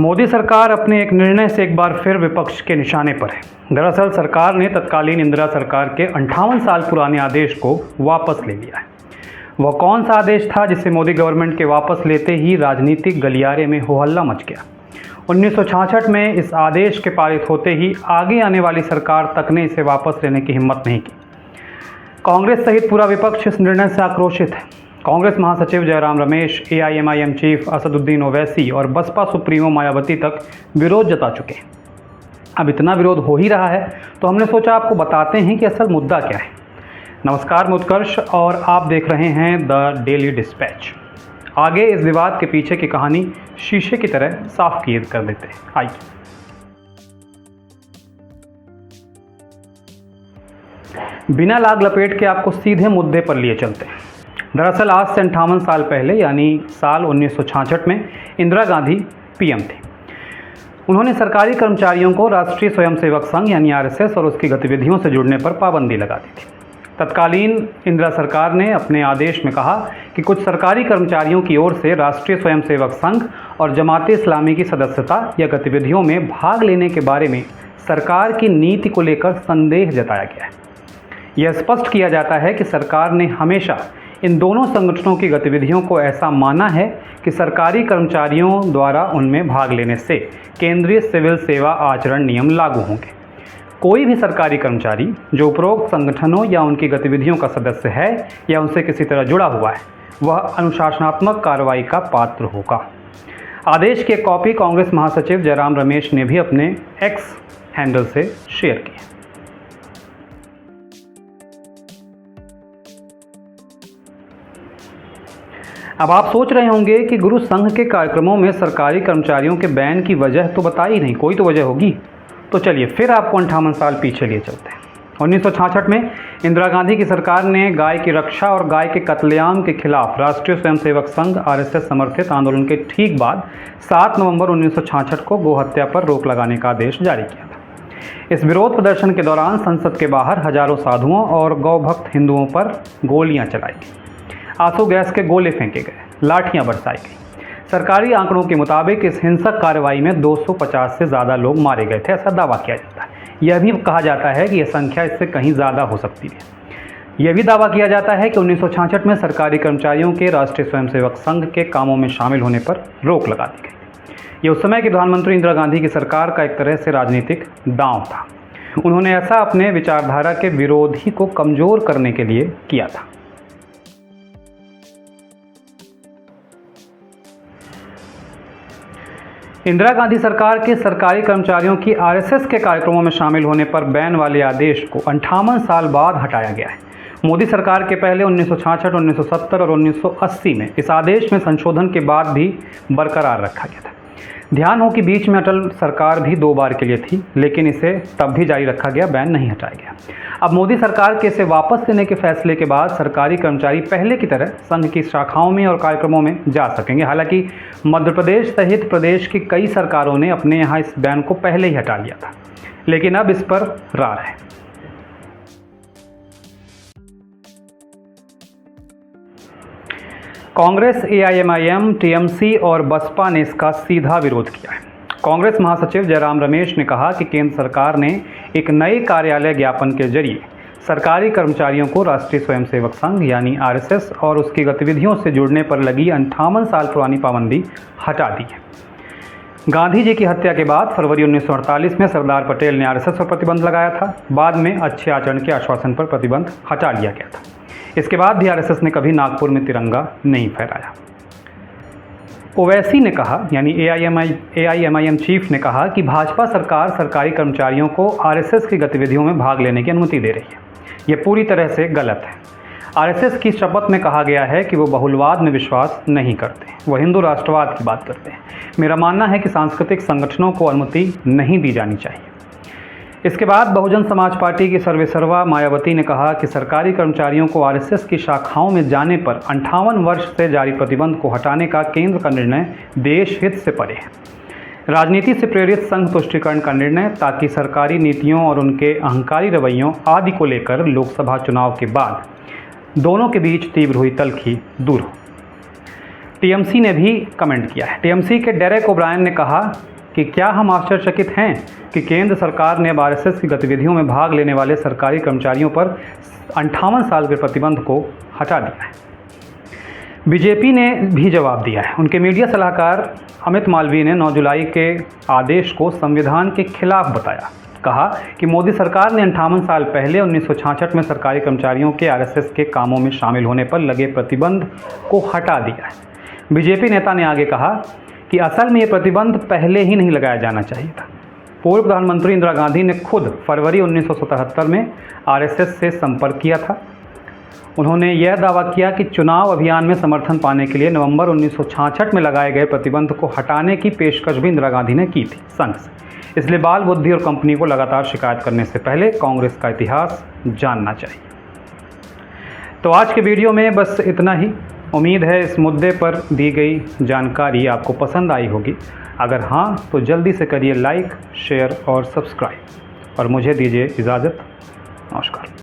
मोदी सरकार अपने एक निर्णय से एक बार फिर विपक्ष के निशाने पर है। दरअसल सरकार ने तत्कालीन इंदिरा सरकार के 58 साल पुराने आदेश को वापस ले लिया है। वह कौन सा आदेश था जिसे मोदी गवर्नमेंट के वापस लेते ही राजनीतिक गलियारे में हो हल्ला मच गया। 1966 में इस आदेश के पारित होते ही आगे आने वाली सरकार तक ने इसे वापस लेने की हिम्मत नहीं की। कांग्रेस सहित पूरा विपक्ष इस निर्णय से आक्रोशित है। कांग्रेस महासचिव जयराम रमेश, एआईएमआईएम चीफ असदुद्दीन ओवैसी और बसपा सुप्रीमो मायावती तक विरोध जता चुके हैं। अब इतना विरोध हो ही रहा है तो हमने सोचा आपको बताते हैं कि असल मुद्दा क्या है। नमस्कार, मैं उत्कर्ष और आप देख रहे हैं द डेली डिस्पैच। आगे इस विवाद के पीछे की कहानी शीशे की तरह साफ किए कर देते हैं। आइए। बिना लाग लपेट के आपको सीधे मुद्दे पर लिए चलते हैं। दरअसल आज से 58 साल पहले यानी साल 1966 में इंदिरा गांधी पीएम थे। उन्होंने सरकारी कर्मचारियों को राष्ट्रीय स्वयंसेवक संघ यानी आरएसएस और उसकी गतिविधियों से जुड़ने पर पाबंदी लगा दी थी। तत्कालीन इंदिरा सरकार ने अपने आदेश में कहा कि कुछ सरकारी कर्मचारियों की ओर से राष्ट्रीय स्वयंसेवक संघ और जमात इस्लामी की सदस्यता या गतिविधियों में भाग लेने के बारे में सरकार की नीति को लेकर संदेह जताया गया है। यह स्पष्ट किया जाता है कि सरकार ने हमेशा इन दोनों संगठनों की गतिविधियों को ऐसा माना है कि सरकारी कर्मचारियों द्वारा उनमें भाग लेने से केंद्रीय सिविल सेवा आचरण नियम लागू होंगे। कोई भी सरकारी कर्मचारी जो उपरोक्त संगठनों या उनकी गतिविधियों का सदस्य है या उनसे किसी तरह जुड़ा हुआ है, वह अनुशासनात्मक कार्रवाई का पात्र होगा। आदेश की एक कॉपी कांग्रेस महासचिव जयराम रमेश ने भी अपने एक्स हैंडल से शेयर की। अब आप सोच रहे होंगे कि गुरु संघ के कार्यक्रमों में सरकारी कर्मचारियों के बैन की वजह तो बताई नहीं, कोई तो वजह होगी। तो चलिए फिर आपको 58 साल पीछे लिए चलते हैं। 1966 में इंदिरा गांधी की सरकार ने गाय की रक्षा और गाय के कत्लेआम के खिलाफ राष्ट्रीय स्वयंसेवक संघ आरएसएस समर्थित आंदोलन के ठीक बाद 7 नवंबर 1966 को गोहत्या पर रोक लगाने का आदेश जारी किया था। इस विरोध प्रदर्शन के दौरान संसद के बाहर हजारों साधुओं और गौभक्त हिंदुओं पर गोलियां चलाई गई, आंसू गैस के गोले फेंके गए, लाठियां बरसाई गई। सरकारी आंकड़ों के मुताबिक इस हिंसक कार्रवाई में 250 से ज़्यादा लोग मारे गए थे, ऐसा दावा किया जाता है। यह भी कहा जाता है कि यह संख्या इससे कहीं ज़्यादा हो सकती है। यह भी दावा किया जाता है कि 1966 में सरकारी कर्मचारियों के राष्ट्रीय स्वयंसेवक संघ के कामों में शामिल होने पर रोक लगा दी गई। यह उस समय की प्रधानमंत्री इंदिरा गांधी की सरकार का एक तरह से राजनीतिक दांव था। उन्होंने ऐसा अपने विचारधारा के विरोधी को कमज़ोर करने के लिए किया था। इंदिरा गांधी सरकार के सरकारी कर्मचारियों की आरएसएस के कार्यक्रमों में शामिल होने पर बैन वाले आदेश को 58 साल बाद हटाया गया है। मोदी सरकार के पहले 1966, 1970 और 1980 में इस आदेश में संशोधन के बाद भी बरकरार रखा गया था। ध्यान हो कि बीच में अटल सरकार भी 2 बार के लिए थी, लेकिन इसे तब भी जारी रखा गया, बैन नहीं हटाया गया। अब मोदी सरकार के इसे वापस लेने के फैसले के बाद सरकारी कर्मचारी पहले की तरह संघ की शाखाओं में और कार्यक्रमों में जा सकेंगे। हालांकि मध्य प्रदेश सहित प्रदेश की कई सरकारों ने अपने यहाँ इस बैन को पहले ही हटा लिया था, लेकिन अब इस पर रार है। कांग्रेस, एआईएमआईएम, टीएमसी और बसपा ने इसका सीधा विरोध किया है। कांग्रेस महासचिव जयराम रमेश ने कहा कि केंद्र सरकार ने एक नए कार्यालय ज्ञापन के जरिए सरकारी कर्मचारियों को राष्ट्रीय स्वयंसेवक संघ यानी आरएसएस और उसकी गतिविधियों से जुड़ने पर लगी 58 साल पुरानी पाबंदी हटा दी है। गांधी जी की हत्या के बाद फरवरी 1948 में सरदार पटेल ने आरएसएस पर प्रतिबंध लगाया था। बाद में अच्छे आचरण के आश्वासन पर प्रतिबंध हटा लिया गया था। इसके बाद भी आरएसएस ने कभी नागपुर में तिरंगा नहीं फहराया। ओवैसी ने कहा, यानी एआईएमआईएम चीफ ने कहा कि भाजपा सरकार सरकारी कर्मचारियों को आरएसएस की गतिविधियों में भाग लेने की अनुमति दे रही है। यह पूरी तरह से गलत है। आरएसएस की शपथ में कहा गया है कि वो बहुलवाद में विश्वास नहीं करते, वो हिंदू राष्ट्रवाद की बात करते हैं। मेरा मानना है कि सांस्कृतिक संगठनों को अनुमति नहीं दी जानी चाहिए। इसके बाद बहुजन समाज पार्टी की सर्वेसर्वा मायावती ने कहा कि सरकारी कर्मचारियों को आरएसएस की शाखाओं में जाने पर 58 वर्ष से जारी प्रतिबंध को हटाने का केंद्र का निर्णय देश हित से परे है। राजनीति से प्रेरित संघ तुष्टीकरण का निर्णय, ताकि सरकारी नीतियों और उनके अहंकारी रवैयों आदि को लेकर लोकसभा चुनाव के बाद दोनों के बीच तीव्र हुई तल्खी दूर हो। टीएमसी ने भी कमेंट किया है। टीएमसी के डेरेक ओब्रायन ने कहा कि क्या हम आश्चर्यचकित हैं कि केंद्र सरकार ने अब आरएसएस की गतिविधियों में भाग लेने वाले सरकारी कर्मचारियों पर 58 साल के प्रतिबंध को हटा दिया है। बीजेपी ने भी जवाब दिया है। उनके मीडिया सलाहकार अमित मालवीय ने 9 जुलाई के आदेश को संविधान के खिलाफ बताया। कहा कि मोदी सरकार ने 58 साल पहले 1966 में सरकारी कर्मचारियों के आरएसएस के कामों में शामिल होने पर लगे प्रतिबंध को हटा दिया है। बीजेपी नेता ने आगे कहा कि असल में ये प्रतिबंध पहले ही नहीं लगाया जाना चाहिए था। पूर्व प्रधानमंत्री इंदिरा गांधी ने खुद फरवरी 1977 में आरएसएस से संपर्क किया था। उन्होंने यह दावा किया कि चुनाव अभियान में समर्थन पाने के लिए नवंबर 1966 में लगाए गए प्रतिबंध को हटाने की पेशकश भी इंदिरा गांधी ने की थी संघ से। इसलिए बाल बुद्धि और कंपनी को लगातार शिकायत करने से पहले कांग्रेस का इतिहास जानना चाहिए। तो आज के वीडियो में बस इतना ही। उम्मीद है इस मुद्दे पर दी गई जानकारी आपको पसंद आई होगी। अगर हाँ तो जल्दी से करिए लाइक, शेयर और सब्सक्राइब और मुझे दीजिए इजाज़त। नमस्कार।